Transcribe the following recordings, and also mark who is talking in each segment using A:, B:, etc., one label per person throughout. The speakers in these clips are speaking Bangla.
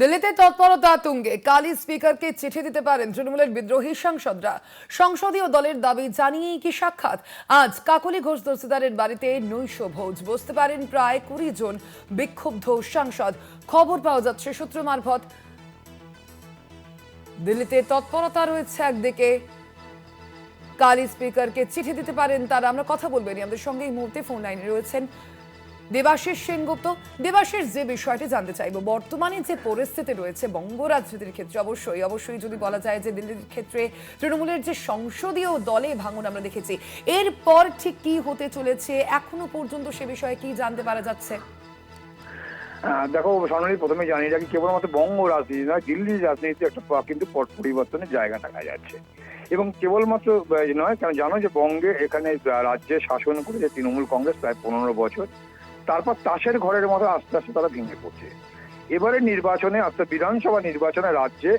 A: দিল্লিতে তৎপরতা তুঙ্গে কালি স্পিকারকে চিঠি দিতে পারেন তৃণমূলের বিদ্রোহী সাংসদরা। সংসদীয় দলের দাবি জানিয়েই কি সাক্ষাৎ? আজ কাকলি ঘোষ দস্তিদারের বাড়িতে নৈশ ভোজ, বসতে পারেন প্রায় 20 জন বিক্ষুব্ধ সাংসদ। খবর পাওয়া যাচ্ছে সূত্র মারফত। দিল্লিতে তৎপরতা রয়েছে একদিকে, কালি স্পিকারকে চিঠি দিতে পারেন তারা। আমরা কথা বলবেন, আমাদের সঙ্গে এই মুহূর্তে ফোন লাইনে রয়েছেন দেবাশিস সেনগুপ্ত। দেবাশিস, যে বিষয়টি জানতে চাইবো, বর্তমানে যে পরিস্থিতি রয়েছে বঙ্গ রাজনীতির ক্ষেত্রে, অবশ্যই যদি বলা যায় যে দিল্লির ক্ষেত্রে তৃণমূলের যে সংসদীয় দলে ভাঙন আমরা দেখেছি, এরপর ঠিক কি হতে চলেছে এখনো পর্যন্ত সে বিষয়ে কি জানতে পারা যাচ্ছে?
B: দেখো স্বর্ণালী, প্রথমে জানিয়ে রাখি, কেবলমাত্র বঙ্গ রাজনীতি নয়, দিল্লির রাজনীতিতে একটা কিন্তু পট পরিবর্তনের জায়গা দেখা যাচ্ছে। এবং কেবলমাত্র নয়, কারণ জানো যে বঙ্গে এখানে রাজ্যে শাসন করেছে তৃণমূল কংগ্রেস প্রায় 15 বছর। তারপর তাসের ঘরের মতো আস্তে আস্তে তারা ভেঙে পড়ছে। এবারে নির্বাচনে, অর্থাৎ বিধানসভা নির্বাচনে রাজ্যে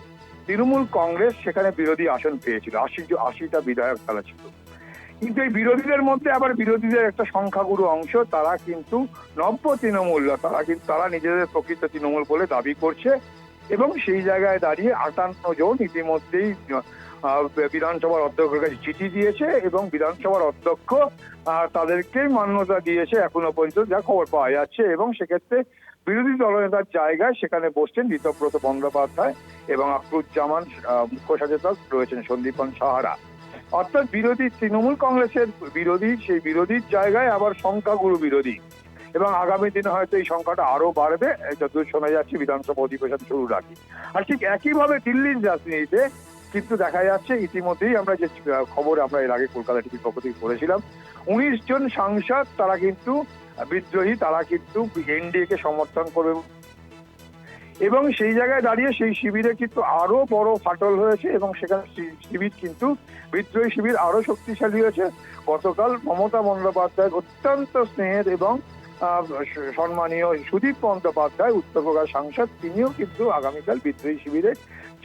B: তৃণমূল কংগ্রেস সেখানে বিরোধী আসন পেয়েছিল, 80টা বিধায়ক তারা ছিল। কিন্তু এই বিরোধীদের মধ্যে আবার বিরোধীদের একটা সংখ্যাগুরু অংশ, তারা কিন্তু নব্য তৃণমূল, তারা নিজেদের প্রকৃত তৃণমূল বলে দাবি করছে। এবং সেই জায়গায় দাঁড়িয়ে 58 জন ইতিমধ্যেই বিধানসভার অধ্যক্ষের কাছে চিঠি দিয়েছে এবং বিধানসভার অধ্যক্ষ তাদেরকে মান্যতা দিয়েছে এখনো পর্যন্ত, যা খবর পাওয়া যাচ্ছে। এবং সেক্ষেত্রে বিরোধী দলনেতার জায়গায় সেখানে বসছেন ঋতব্রত বন্দ্যোপাধ্যায় এবং আক্রুজ্জামান মুখ্য সচেতক রয়েছেন সন্দীপন সাহারা। অর্থাৎ বিরোধী তৃণমূল কংগ্রেসের বিরোধী, সেই বিরোধীর জায়গায় আবার সংখ্যাগুরু বিরোধী। এবং আগামী দিনে হয়তো এই সংখ্যাটা আরো বাড়বে, যতদূর শোনা যাচ্ছে বিধানসভা অধিবেশন শুরুর আগে। আর ঠিক একইভাবে দিল্লির রাজনীতিতে কিন্তু দেখা যাচ্ছে, ইতিমধ্যেই আমরা যে খবর আমরা এর আগে কলকাতা টিভির পক্ষ থেকে করেছিলাম, 19 জন সাংসদ তারা কিন্তু বিদ্রোহী, তারা কিন্তু এনডিএ কে সমর্থন করবে। এবং সেই জায়গায় দাঁড়িয়ে সেই শিবিরে কিন্তু আরো বড় ফাটল হয়েছে এবং সেখানে শিবির কিন্তু বিদ্রোহী শিবির আরো শক্তিশালী হয়েছে। গতকাল মমতা বন্দ্যোপাধ্যায়ের অত্যন্ত স্নেহের এবং সম্মানীয় সুদীপ বন্দ্যোপাধ্যায়, উত্তরবঙ্গের সাংসদ, তিনিও কিন্তু আগামীকাল বিদ্রোহী শিবিরে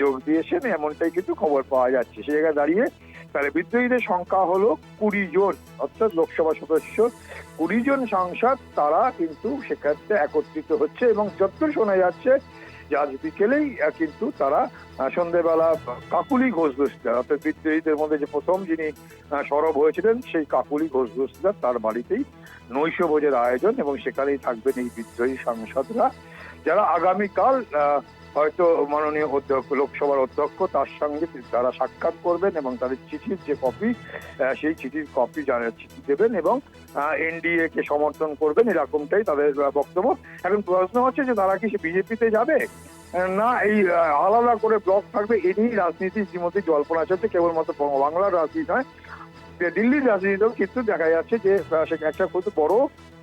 B: যোগ দিয়েছেন, এমনটাই কিন্তু খবর পাওয়া যাচ্ছে। সেই জায়গায় দাঁড়িয়ে তাহলে বিদ্রোহীদের সংখ্যা হলো 20 জন, অর্থাৎ লোকসভা সদস্য 20 জন সাংসদ তারা কিন্তু সেক্ষেত্রে একত্রিত হচ্ছে। এবং যতদূর শোনা যাচ্ছে যে আজ বিকেলেই কিন্তু তারা সন্ধ্যেবেলা কাকুলি ঘোষ দস্তিদার, অর্থাৎ বিদ্রোহীদের মধ্যে যে প্রথম যিনি সরব হয়েছিলেন সেই কাকুলি ঘোষ দস্তিদার, তার বাড়িতেই নৈশ ভোজের আয়োজন। এবং সেখানেই থাকবেন এই বিদ্রোহী সাংসদরা, যারা আগামীকাল হয়তো মাননীয় অধ্যক্ষ, লোকসভার অধ্যক্ষ, তার সঙ্গে তারা সাক্ষাৎ করবেন এবং তাদের চিঠির যে কপি, সেই চিঠির কপি চিঠি দেবেন এবং এনডিএ কে সমর্থন করবেন, এরকমটাই তাদের বক্তব্য। এখন প্রশ্ন হচ্ছে যে তারা কি বিজেপিতে যাবে না এই আলাদা করে ব্লক থাকবে, এ নিয়েই রাজনীতি ইতিমধ্যে জল্পনা চলছে। কেবলমাত্র বাংলার রাজনীতি নয়, দিল্লির রাজনীতিতেও কিন্তু দেখা যাচ্ছে যে একটা খুব বড়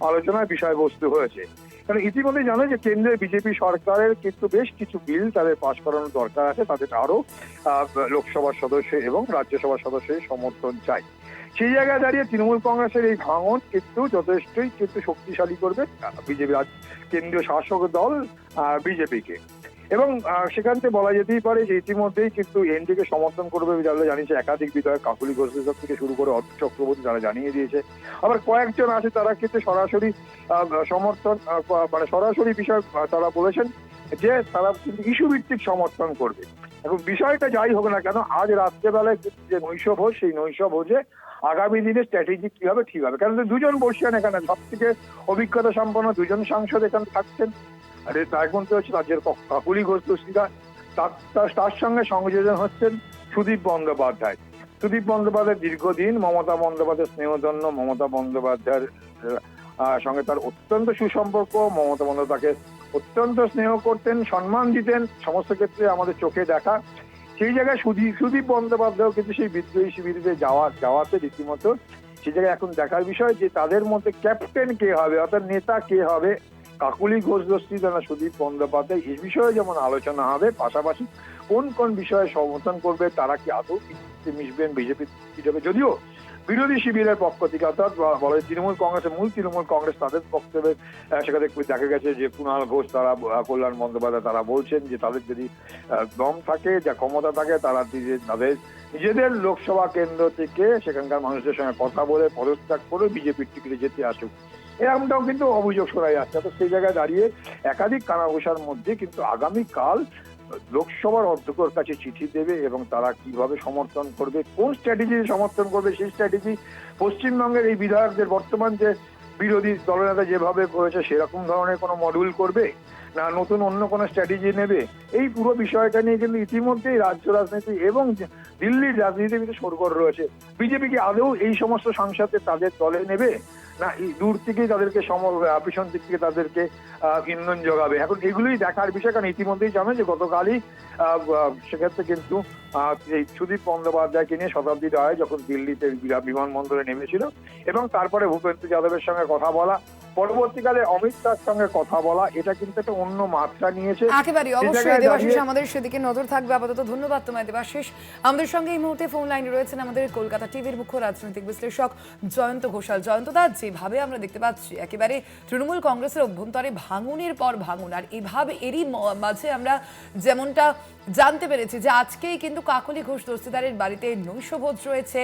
B: আলোচনার বিষয়বস্তু হয়েছে। কারণ ইতিমধ্যে জানো যে কেন্দ্রের বিজেপি সরকারের কিন্তু বেশ কিছু বিল তাদের পাশ করানোর দরকার আছে, তাদের আরো লোকসভার সদস্য এবং রাজ্যসভার সদস্যের সমর্থন চাই। সেই জায়গায় দাঁড়িয়ে তৃণমূল কংগ্রেসের এই ভাঙন কিন্তু যথেষ্টই কিন্তু শক্তিশালী করবে বিজেপি, কেন্দ্রীয় শাসক দল বিজেপিকে। এবং সেখান থেকে বলা যেতেই পারে যে ইতিমধ্যেই কিন্তু এনডিকে সমর্থন করবে যারা জানিয়েছে একাধিক বিধায়ক, কাকুলি ঘোষ থেকে শুরু করে অর্থ চক্রবর্তী তারা জানিয়ে দিয়েছে। আবার কয়েকজন আছে তারা কিন্তু সরাসরি সমর্থন, মানে সরাসরি বিষয় তারা বলেছেন যে তারা কিন্তু ইস্যু ভিত্তিক সমর্থন করবে। এবং বিষয়টা যাই হোক না কেন, আজ রাত্রেবেলায় যে নৈশ ভোজ, সেই নৈশ ভোজে আগামী দিনে স্ট্র্যাটেজি কি হবে ঠিক হবে। কারণ দুজন বসছেন এখানে, সব থেকে অভিজ্ঞতা সম্পন্ন দুজন সাংসদ এখানে থাকছেন। আর তার মধ্যে হচ্ছে রাজ্যের কাকুলি ঘোষ দস্তিদার, তার সঙ্গে সংযোজন হচ্ছেন সুদীপ বন্দ্যোপাধ্যায়। সুদীপ বন্দ্যোপাধ্যায় দীর্ঘদিন মমতা বন্দ্যোপাধ্যায় স্নেহধন্য, মমতা বন্দ্যোপাধ্যায়ের সঙ্গে তার অত্যন্ত সুসম্পর্ক। মমতা বন্দ্যোপাধ্যায় তাকে অত্যন্ত স্নেহ করতেন, সম্মান দিতেন, সমস্ত ক্ষেত্রে আমাদের চোখে দেখা। সেই জায়গায় সুদীপ বন্দ্যোপাধ্যায় কিন্তু সেই বিদ্রোহী শিবিরে যাওয়াতে রীতিমতো সেই জায়গায় এখন দেখার বিষয় যে তাদের মধ্যে ক্যাপ্টেন কে হবে, অর্থাৎ নেতা কে হবে, কাকুলি ঘোষ দস্তিদার না সুদীপ বন্দ্যোপাধ্যায়, এই বিষয়ে যেমন আলোচনা হবে। পাশাপাশি কোন কোন বিষয়ে সমর্থন করবে, তারা কি আদৌ মিশবেন বিজেপি হিসেবে, যদিও বিরোধী শিবিরের পক্ষ থেকে, অর্থাৎ বলে তৃণমূল কংগ্রেসের মূল তৃণমূল কংগ্রেস, তাদের বক্তব্যে সেখানে দেখা গেছে যে কুণাল ঘোষ, তারা কল্যাণ বন্দ্যোপাধ্যায়, তারা বলছেন যে তাদের যদি দম থাকে, যা ক্ষমতা থাকে, তারা তাদের নিজেদের লোকসভা কেন্দ্র থেকে সেখানকার মানুষদের সঙ্গে কথা বলে পদত্যাগ করে বিজেপির টিকিটে যেতে আসুক। এরকমটাও কিন্তু অভিযোগ শোনা যাচ্ছে। তো সেই জায়গায় দাঁড়িয়ে একাধিক কানাঘুষার মধ্যে কিন্তু আগামীকাল লোকসভার অধ্যক্ষের কাছে চিঠি দেবে এবং তারা কিভাবে সমর্থন করবে, কোন স্ট্র্যাটেজি সমর্থন করবে, সেই স্ট্র্যাটেজি পশ্চিমবঙ্গের এই বিধায়কদের বর্তমান যে বিরোধী দলনেতা যেভাবে করেছে সেরকম ধরনের কোনো মডিউল করবে, না নতুন অন্য কোনো স্ট্র্যাটেজি নেবে, এই পুরো বিষয়টা নিয়ে কিন্তু ইতিমধ্যেই রাজ্য রাজনীতি এবং দিল্লির রাজনীতি কিন্তু সরগর রয়েছে। বিজেপি কি আদৌ এই সমস্ত সাংসদদের তাদের দলে নেবে, না এই দূর থেকেই তাদেরকে পিছন দিক থেকে তাদেরকে ইন্ধন যোগাবে? এখন এগুলোই দেখার বিষয়, কারণ ইতিমধ্যেই জানেন যে গতকালই সেক্ষেত্রে কিন্তু এই সুদীপ বন্দ্যোপাধ্যায়কে নিয়ে শতাব্দী রায় যখন দিল্লিতে বিমানবন্দরে নেমেছিল এবং তারপরে ভূপেন্দ্র যাদবের সঙ্গে কথা বলা, পরবর্তীকালে অমিত শাহর সঙ্গে কথা বলা, এটা কিন্তু একটা অন্য মাত্রা নিয়েছে।
A: একেবারে অবশ্যই দেবাশিস, আমাদের সেদিকে নজর থাকবে। আপাতত ধন্যবাদ তোমায় দেবাশিস। আমাদের সঙ্গে এই মুহূর্তে ফোন লাইনে রয়েছেন আমাদের কলকাতা টিভির মুখ্য রাজনৈতিক বিশ্লেষক জয়ন্ত ঘোষাল। জয়ন্তদা, যেভাবে আমরা দেখতে পাচ্ছি একেবারে তৃণমূল কংগ্রেসের অভ্যন্তরে ভাঙনের পর ভাঙন, আর এরই মাঝে আমরা যেমনটা জানতে পেরেছি যে আজকেই কিন্তু কাকলি ঘোষ দস্তিদারের বাড়িতে নৈশভোজ রয়েছে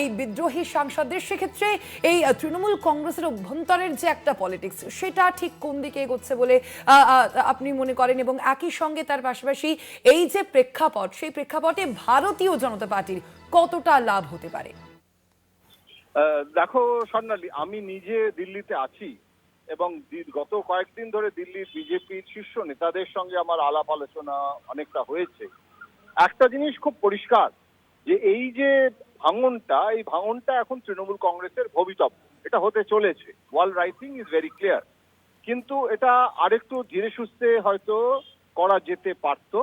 A: এই বিদ্রোহী সাংসদদের। সেক্ষেত্রে এই তৃণমূল কংগ্রেসের অভ্যন্তরের যে একটা পলিটিক্স, সেটা ঠিক কোন দিকে এগোচ্ছে বলে আপনি মনে করেন? এবং একই সঙ্গে তার পাশাপাশি এই যে প্রেক্ষাপট, সেই প্রেক্ষাপটে ভারতীয় জনতা পার্টির কতটা লাভ হতে পারে?
C: দেখো স্বর্ণালী, আমি নিজে দিল্লিতে আছি এবং গত কয়েকদিন ধরে দিল্লির বিজেপির শীর্ষ নেতাদের সঙ্গে আমার আলাপ আলোচনা অনেকটা হয়েছে। একটা জিনিস খুব পরিষ্কার, যে এই যে ভাঙনটা, এই ভাঙনটা এখন তৃণমূল কংগ্রেসের ভবিতব্য, এটা হতে চলেছে। ওয়াল রাইটিং ইজ ভেরি ক্লিয়ার। কিন্তু এটা আরেকটু ধীরে সুস্থে হয়তো করা যেতে পারত,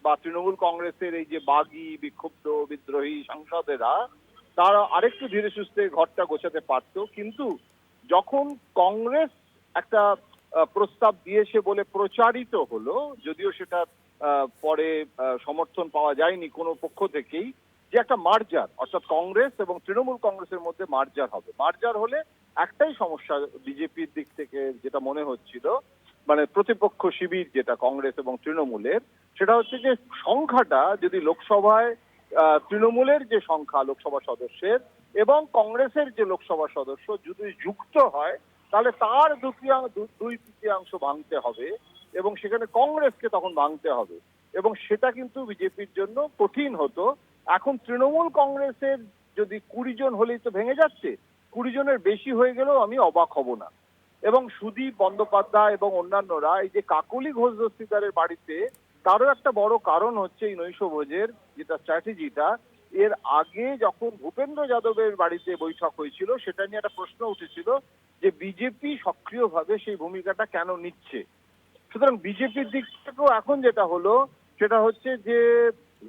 C: বা তৃণমূল কংগ্রেসের এই যে বাগী বিক্ষুব্ধ বিদ্রোহী সাংসদেরা তারা আরেকটু ধীরে সুস্থে ঘরটা গোছাতে পারত। কিন্তু যখন কংগ্রেস একটা প্রস্তাব দিয়েছে বলে প্রচারিত হলো, যদিও সেটা পরে সমর্থন পাওয়া যায়নি কোনো পক্ষ থেকেই, যে একটা মার্জার, অর্থাৎ কংগ্রেস এবং তৃণমূল কংগ্রেসের মধ্যে মার্জার হবে। মার্জার হলে একটাই সমস্যা বিজেপির দিক থেকে যেটা মনে হচ্ছিল, মানে প্রতিপক্ষ শিবির যেটা কংগ্রেস এবং তৃণমূলের, সেটা হচ্ছে যে সংখ্যাটা যদি লোকসভায় তৃণমূলের যে সংখ্যা লোকসভা সদস্যের এবং কংগ্রেসের যে লোকসভা সদস্য যদি যুক্ত হয়, তাহলে তার দুই তৃতীয়াংশ ভাঙতে হবে এবং সেখানে কংগ্রেসকে তখন ভাঙতে হবে, এবং সেটা কিন্তু বিজেপির জন্য কঠিন হতো। এখন তৃণমূল কংগ্রেসের যদি 20 জন হলেই তো ভেঙে যাচ্ছে, 20 জনের বেশি হয়ে গেলেও আমি অবাক হব না। এবং সুদীপ বন্দ্যোপাধ্যায় এবং অন্যান্যরা এই যে কাকলি ঘোষ দস্তিদারের বাড়িতে, তারও একটা বড় কারণ হচ্ছে এই নৈশভোজের যেটা স্ট্র্যাটেজিটা। এর আগে যখন ভূপেন্দ্র যাদবের বাড়িতে বৈঠক হয়েছিল, সেটা নিয়ে একটা প্রশ্ন উঠেছিল যে বিজেপি সক্রিয়ভাবে সেই ভূমিকাটা কেন নিচ্ছে। সুতরাং বিজেপির দিক থেকেও এখন যেটা হলো সেটা হচ্ছে যে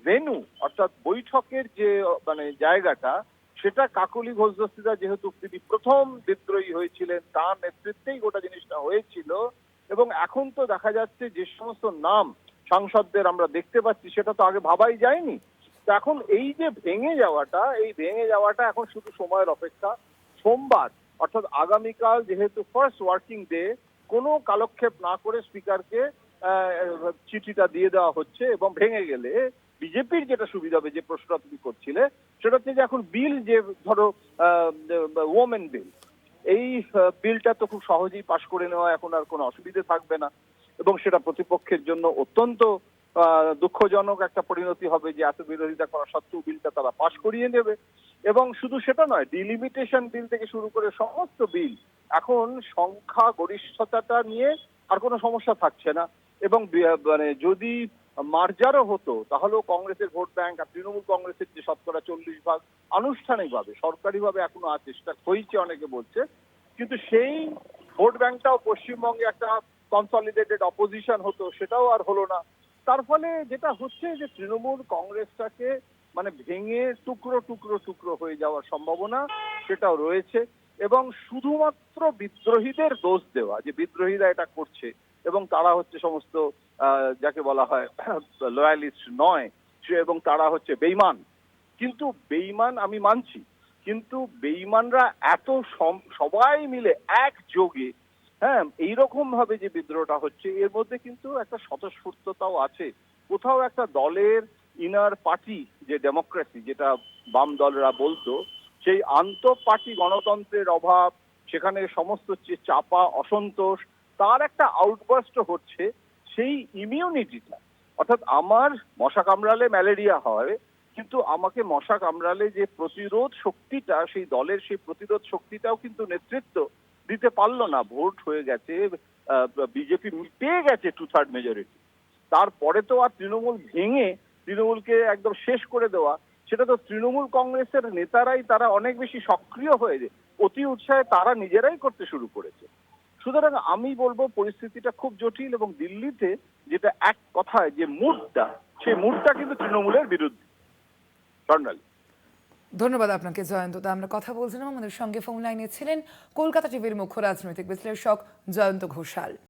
C: ভেন্যু, অর্থাৎ বৈঠকের যে মানে জায়গাটা, সেটা কাকলি ঘোষ দস্তিদার, যেহেতু তিনি প্রথম বিদ্রোহী হয়েছিলেন, তার নেতৃত্বেই গোটা জিনিসটা হয়েছিল। এবং এখন তো দেখা যাচ্ছে যে সমস্ত নাম সাংসদদের আমরা দেখতে পাচ্ছি, সেটা তো আগে ভাবাই যায়নি। তো এখন এই যে ভেঙে যাওয়াটা এখন শুধু সময়ের অপেক্ষা। সোমবার অর্থাৎ আগামীকাল যেহেতু ফার্স্ট ওয়ার্কিং ডে, কোনো কালক্ষেপ না করে স্পিকারকে চিঠিটা দিয়ে দেওয়া হচ্ছে, এবং ভেঙে গেলে বিজেপির যেটা সুবিধা হবে, যে প্রশ্নটা তুমি করছিলে, সেটা হচ্ছে যে এখন বিল, যে ধরো ওমেন বিল, এই বিলটা তো খুব সহজেই পাশ করে নেওয়া এখন আর কোনো অসুবিধে থাকবে না, এবং সেটা প্রতিপক্ষের জন্য অত্যন্ত দুঃখজনক একটা পরিণতি হবে যে এত বিরোধিতা করা সত্ত্বেও বিলটা তারা পাশ করিয়ে নেবে। এবং শুধু সেটা নয়, ডিলিমিটেশন বিল থেকে শুরু করে সমস্ত বিল এখন সংখ্যা গরিষ্ঠতাটা নিয়ে আর কোনো সমস্যা থাকছে না। এবং মানে যদি মার্জারও হতো, তাহলেও কংগ্রেসের ভোট ব্যাংক আর তৃণমূল কংগ্রেসের যে 40% আনুষ্ঠানিকভাবে সরকারিভাবে এখনো আছে, সেটা হয়েছে অনেকে বলছে, কিন্তু সেই ভোট ব্যাংকটাও পশ্চিমবঙ্গে একটা কনসলিডেটেড অপোজিশন হতো, সেটাও আর হলো না। তার ফলে যেটা হচ্ছে যে তৃণমূল কংগ্রেসটাকে মানে ভেঙে টুকরো টুকরো টুকরো হয়ে যাওয়ার সম্ভাবনা সেটাও রয়েছে। এবং শুধুমাত্র বিদ্রোহীদের দোষ দেওয়া, যে বিদ্রোহীরা এটা করছে এবং তারা হচ্ছে সমস্ত যাকে বলা হয় লয়ালিস্ট নয়, এবং তারা হচ্ছে বেঈমান, কিন্তু বেঈমান আমি মানছি, কিন্তু বেঈমানরা এত সবাই মিলে একযোগে, হ্যাঁ, এইরকম ভাবে যে বিদ্রোহটা হচ্ছে, এর মধ্যে কিন্তু একটা স্বতঃস্ফূর্ততাও আছে। কোথাও একটা দলের ইনার পার্টি যে ডেমোক্রেসি, যেটা বাম দলরা বলতো, সেই আন্তঃ পার্টি গণতন্ত্রের অভাব, সেখানে সমস্ত যে চাপা অসন্তোষ, তার একটা আউটবার্স্ট হচ্ছে সেই ইমিউনিটিটা। অর্থাৎ আমার মশা কামড়ালে ম্যালেরিয়া হয়, কিন্তু আমাকে মশা কামড়ালে যে প্রতিরোধ শক্তিটা, সেই দলের সেই প্রতিরোধ শক্তিটাও কিন্তু নেতৃত্ব দিতে পারলো না। ভোট হয়ে গেছে, বিজেপি পেয়ে গেছে 2/3 মেজরিটি, তারপরে তো আর তৃণমূল ভেঙে তৃণমূলকে একদম শেষ করে দেওয়া, সেটা তো তৃণমূল কংগ্রেসের নেতারাই, তারা অনেক বেশি সক্রিয় হয়ে অতি উৎসাহে তারা নিজেরাই করতে শুরু করেছে। সুতরাং আমি বলবো পরিস্থিতিটা খুব জটিল, এবং দিল্লিতে যেটা এক কথায় যে মুডটা, সেই মুডটা কিন্তু তৃণমূলের বিরুদ্ধে। স্বর্ণালী,
A: ধন্যবাদ আপনাকে জয়ন্তদা। আমরা কথা বলছিলাম, আমাদের সঙ্গে ফোন লাইনে ছিলেন কলকাতা টিভির মুখ্য রাজনৈতিক বিশ্লেষক জয়ন্ত ঘোষাল।